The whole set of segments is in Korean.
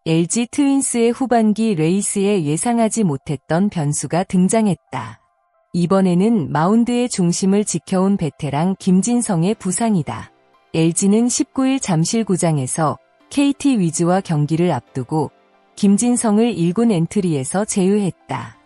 LG 트윈스의 후반기 레이스에 예상하지 못했던 변수가 등장했다. 이번에는 마운드의 중심을 지켜온 베테랑 김진성의 부상이다. LG는 19일 잠실구장에서 KT 위즈와 경기를 앞두고 김진성을 1군 엔트리에서 제외했다.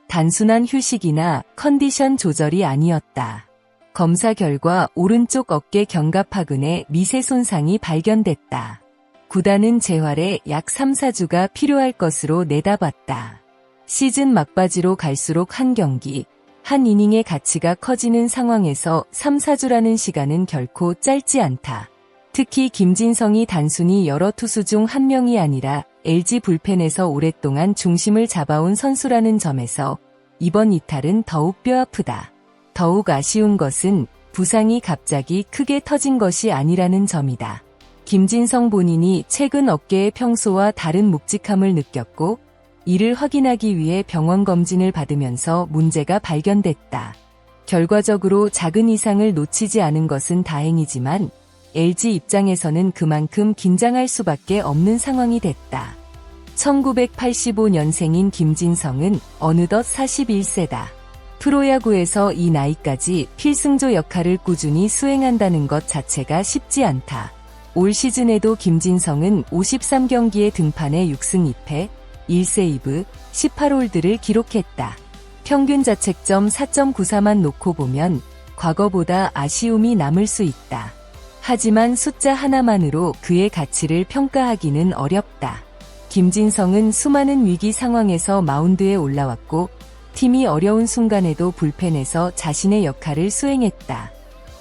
단순한 휴식이나 컨디션 조절이 아니었다. 검사 결과 오른쪽 어깨 견갑하근에 미세 손상이 발견됐다. 구단은 재활에 약 3-4주가 필요할 것으로 내다봤다. 시즌 막바지로 갈수록 한 경기, 한 이닝의 가치가 커지는 상황에서 3-4주라는 시간은 결코 짧지 않다. 특히 김진성이 단순히 여러 투수 중 한 명이 아니라 LG 불펜에서 오랫동안 중심을 잡아온 선수라는 점에서 이번 이탈은 더욱 뼈아프다. 더욱 아쉬운 것은 부상이 갑자기 크게 터진 것이 아니라는 점이다. 김진성 본인이 최근 어깨의 평소와 다른 묵직함을 느꼈고 이를 확인하기 위해 병원 검진을 받으면서 문제가 발견됐다. 결과적으로 작은 이상을 놓치지 않은 것은 다행이지만 LG 입장에서는 그만큼 긴장할 수밖에 없는 상황이 됐다. 1985년생인 김진성은 어느덧 41세다. 프로야구에서 이 나이까지 필승조 역할을 꾸준히 수행한다는 것 자체가 쉽지 않다. 올 시즌에도 김진성은 53경기에 등판해 6승 2패, 1세이브, 18홀드를 기록했다. 평균 자책점 4.94만 놓고 보면 과거보다 아쉬움이 남을 수 있다. 하지만 숫자 하나만으로 그의 가치를 평가하기는 어렵다. 김진성은 수많은 위기 상황에서 마운드에 올라왔고 팀이 어려운 순간에도 불펜에서 자신의 역할을 수행했다.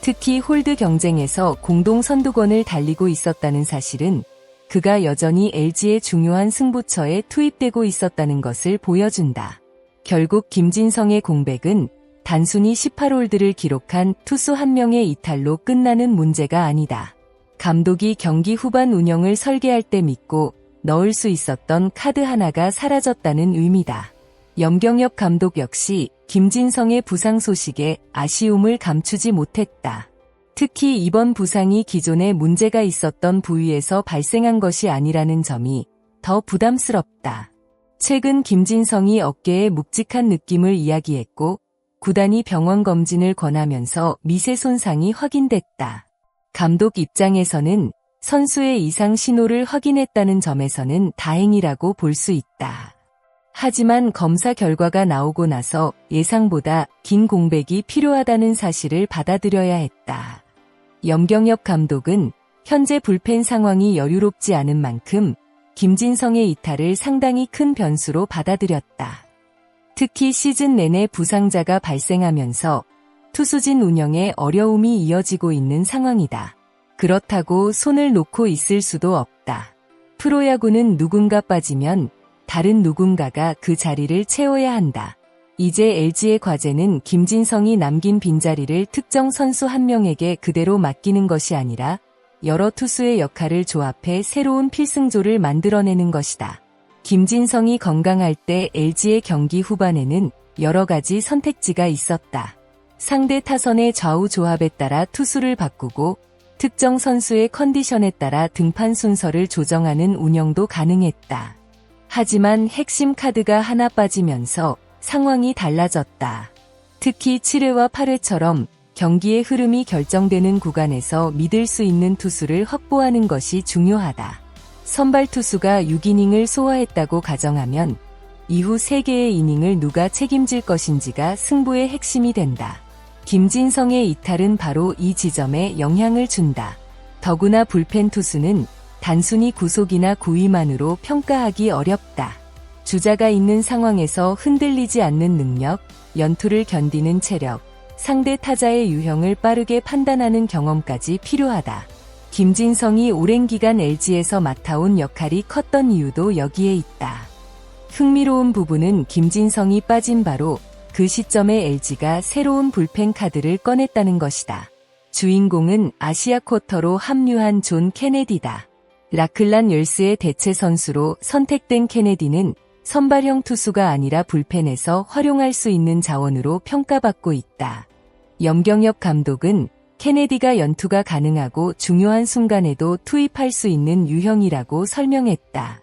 특히 홀드 경쟁에서 공동 선두권을 달리고 있었다는 사실은 그가 여전히 LG의 중요한 승부처에 투입되고 있었다는 것을 보여준다. 결국 김진성의 공백은 단순히 18홀드를 기록한 투수 한 명의 이탈로 끝나는 문제가 아니다. 감독이 경기 후반 운영을 설계할 때 믿고 넣을 수 있었던 카드 하나가 사라졌다는 의미다. 염경엽 감독 역시 김진성의 부상 소식에 아쉬움을 감추지 못했다. 특히 이번 부상이 기존에 문제가 있었던 부위에서 발생한 것이 아니라는 점이 더 부담스럽다. 최근 김진성이 어깨에 묵직한 느낌을 이야기했고 구단이 병원 검진을 권하면서 미세 손상이 확인됐다. 감독 입장에서는 선수의 이상 신호를 확인했다는 점에서는 다행이라고 볼 수 있다. 하지만 검사 결과가 나오고 나서 예상보다 긴 공백이 필요하다는 사실을 받아들여야 했다. 염경엽 감독은 현재 불펜 상황이 여유롭지 않은 만큼 김진성의 이탈을 상당히 큰 변수로 받아들였다. 특히 시즌 내내 부상자가 발생하면서 투수진 운영에 어려움이 이어지고 있는 상황이다. 그렇다고 손을 놓고 있을 수도 없다. 프로야구는 누군가 빠지면 다른 누군가가 그 자리를 채워야 한다. 이제 LG의 과제는 김진성이 남긴 빈자리를 특정 선수 한 명에게 그대로 맡기는 것이 아니라 여러 투수의 역할을 조합해 새로운 필승조를 만들어내는 것이다. 김진성이 건강할 때 LG의 경기 후반에는 여러 가지 선택지가 있었다. 상대 타선의 좌우 조합에 따라 투수를 바꾸고 특정 선수의 컨디션에 따라 등판 순서를 조정하는 운영도 가능했다. 하지만 핵심 카드가 하나 빠지면서 상황이 달라졌다. 특히 7회와 8회처럼 경기의 흐름이 결정되는 구간에서 믿을 수 있는 투수를 확보하는 것이 중요하다. 선발 투수가 6이닝을 소화했다고 가정하면 이후 3개의 이닝을 누가 책임질 것인지가 승부의 핵심이 된다. 김진성의 이탈은 바로 이 지점에 영향을 준다. 더구나 불펜 투수는 단순히 구속이나 구위만으로 평가하기 어렵다. 주자가 있는 상황에서 흔들리지 않는 능력, 연투를 견디는 체력, 상대 타자의 유형을 빠르게 판단하는 경험까지 필요하다. 김진성이 오랜 기간 LG에서 맡아온 역할이 컸던 이유도 여기에 있다. 흥미로운 부분은 김진성이 빠진 바로 그 시점에 LG가 새로운 불펜 카드를 꺼냈다는 것이다. 주인공은 아시아 쿼터로 합류한 존 케네디다. 라클란 열스의 대체 선수로 선택된 케네디는 선발형 투수가 아니라 불펜에서 활용할 수 있는 자원으로 평가받고 있다. 염경엽 감독은 케네디가 연투가 가능하고 중요한 순간에도 투입할 수 있는 유형이라고 설명했다.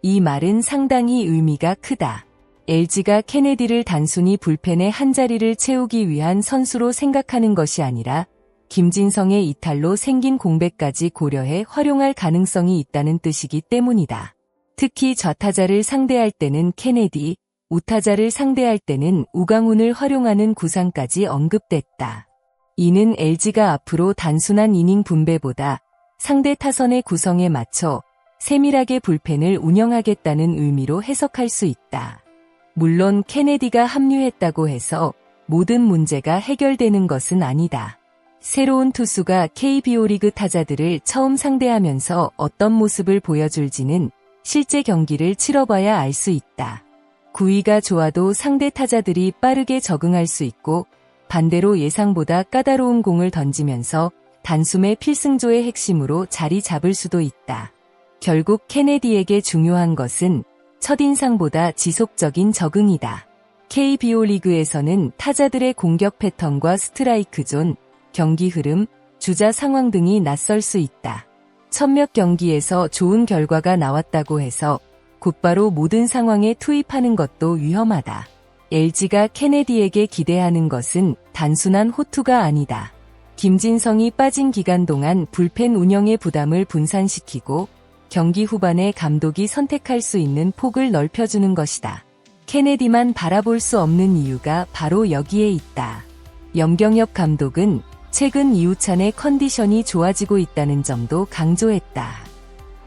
이 말은 상당히 의미가 크다. LG가 케네디를 단순히 불펜의 한자리를 채우기 위한 선수로 생각하는 것이 아니라 김진성의 이탈로 생긴 공백까지 고려해 활용할 가능성이 있다는 뜻이기 때문이다. 특히 좌타자를 상대할 때는 케네디, 우타자를 상대할 때는 우강훈을 활용하는 구상까지 언급됐다. 이는 LG가 앞으로 단순한 이닝 분배보다 상대 타선의 구성에 맞춰 세밀하게 불펜을 운영하겠다는 의미로 해석할 수 있다. 물론 케네디가 합류했다고 해서 모든 문제가 해결되는 것은 아니다. 새로운 투수가 KBO 리그 타자들을 처음 상대하면서 어떤 모습을 보여줄지는 실제 경기를 치러봐야 알 수 있다. 구위가 좋아도 상대 타자들이 빠르게 적응할 수 있고 반대로 예상보다 까다로운 공을 던지면서 단숨에 필승조의 핵심으로 자리 잡을 수도 있다. 결국 케네디에게 중요한 것은 첫인상보다 지속적인 적응이다. KBO 리그에서는 타자들의 공격 패턴과 스트라이크 존, 경기 흐름, 주자 상황 등이 낯설 수 있다. 천몇 경기에서 좋은 결과가 나왔다고 해서 곧바로 모든 상황에 투입하는 것도 위험하다. LG가 케네디에게 기대하는 것은 단순한 호투가 아니다. 김진성이 빠진 기간 동안 불펜 운영의 부담을 분산시키고 경기 후반에 감독이 선택할 수 있는 폭을 넓혀주는 것이다. 케네디만 바라볼 수 없는 이유가 바로 여기에 있다. 염경엽 감독은 최근 이우찬의 컨디션이 좋아지고 있다는 점도 강조했다.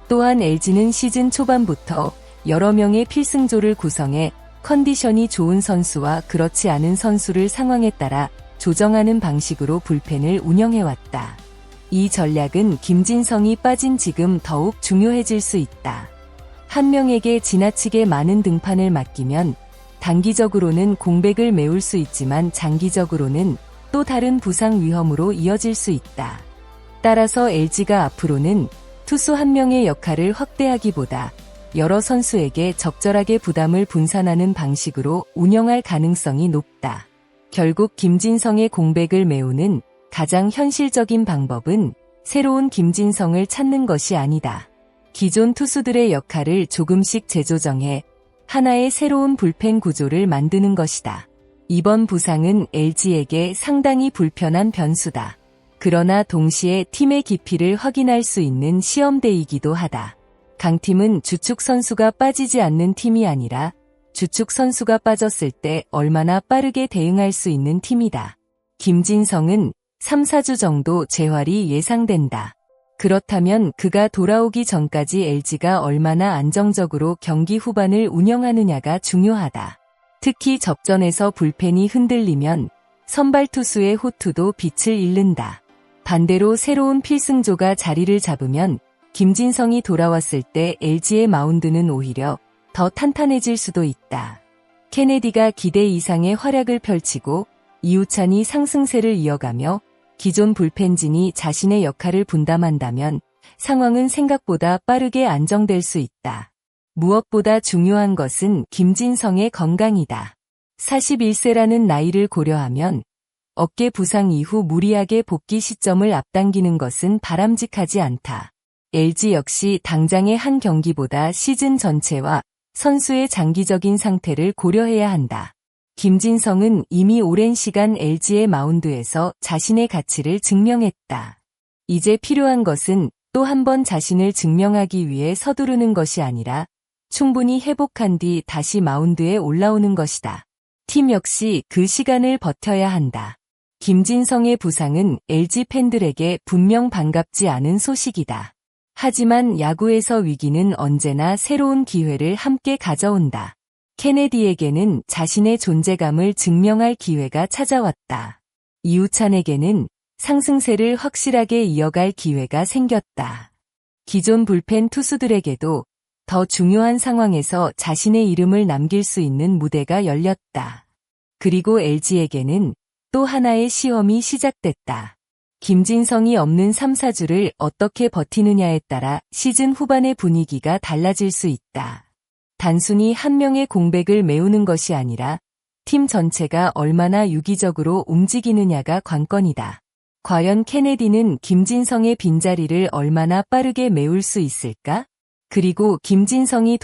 또한 LG는 시즌 초반부터 여러 명의 필승조를 구성해 컨디션이 좋은 선수와 그렇지 않은 선수를 상황에 따라 조정하는 방식으로 불펜을 운영해왔다. 이 전략은 김진성이 빠진 지금 더욱 중요해질 수 있다. 한 명에게 지나치게 많은 등판을 맡기면 단기적으로는 공백을 메울 수 있지만 장기적으로는 또 다른 부상 위험으로 이어질 수 있다. 따라서 LG가 앞으로는 투수 한 명의 역할을 확대하기보다 여러 선수에게 적절하게 부담을 분산하는 방식으로 운영할 가능성이 높다. 결국 김진성의 공백을 메우는 가장 현실적인 방법은 새로운 김진성을 찾는 것이 아니다. 기존 투수들의 역할을 조금씩 재조정해 하나의 새로운 불펜 구조를 만드는 것이다. 이번 부상은 LG에게 상당히 불편한 변수다. 그러나 동시에 팀의 깊이를 확인할 수 있는 시험대이기도 하다. 강팀은 주축 선수가 빠지지 않는 팀이 아니라 주축 선수가 빠졌을 때 얼마나 빠르게 대응할 수 있는 팀이다. 김진성은 3, 4주 정도 재활이 예상된다. 그렇다면 그가 돌아오기 전까지 LG가 얼마나 안정적으로 경기 후반을 운영하느냐가 중요하다. 특히 접전에서 불펜이 흔들리면 선발 투수의 호투도 빛을 잃는다. 반대로 새로운 필승조가 자리를 잡으면 김진성이 돌아왔을 때 LG의 마운드는 오히려 더 탄탄해질 수도 있다. 케네디가 기대 이상의 활약을 펼치고 이우찬이 상승세를 이어가며 기존 불펜진이 자신의 역할을 분담한다면 상황은 생각보다 빠르게 안정될 수 있다. 무엇보다 중요한 것은 김진성의 건강이다. 41세라는 나이를 고려하면 어깨 부상 이후 무리하게 복귀 시점을 앞당기는 것은 바람직하지 않다. LG 역시 당장의 한 경기보다 시즌 전체와 선수의 장기적인 상태를 고려해야 한다. 김진성은 이미 오랜 시간 LG의 마운드에서 자신의 가치를 증명했다. 이제 필요한 것은 또 한 번 자신을 증명하기 위해 서두르는 것이 아니라 충분히 회복한 뒤 다시 마운드에 올라오는 것이다. 팀 역시 그 시간을 버텨야 한다. 김진성의 부상은 LG 팬들에게 분명 반갑지 않은 소식이다. 하지만 야구에서 위기는 언제나 새로운 기회를 함께 가져온다. 케네디에게는 자신의 존재감을 증명할 기회가 찾아왔다. 이우찬에게는 상승세를 확실하게 이어갈 기회가 생겼다. 기존 불펜 투수들에게도 더 중요한 상황에서 자신의 이름을 남길 수 있는 무대가 열렸다. 그리고 LG에게는 또 하나의 시험이 시작됐다. 김진성이 없는 3, 4주를 어떻게 버티느냐에 따라 시즌 후반의 분위기가 달라질 수 있다. 단순히 한 명의 공백을 메우는 것이 아니라 팀 전체가 얼마나 유기적으로 움직이느냐가 관건이다. 과연 케네디는 김진성의 빈자리를 얼마나 빠르게 메울 수 있을까? 그리고 김진성이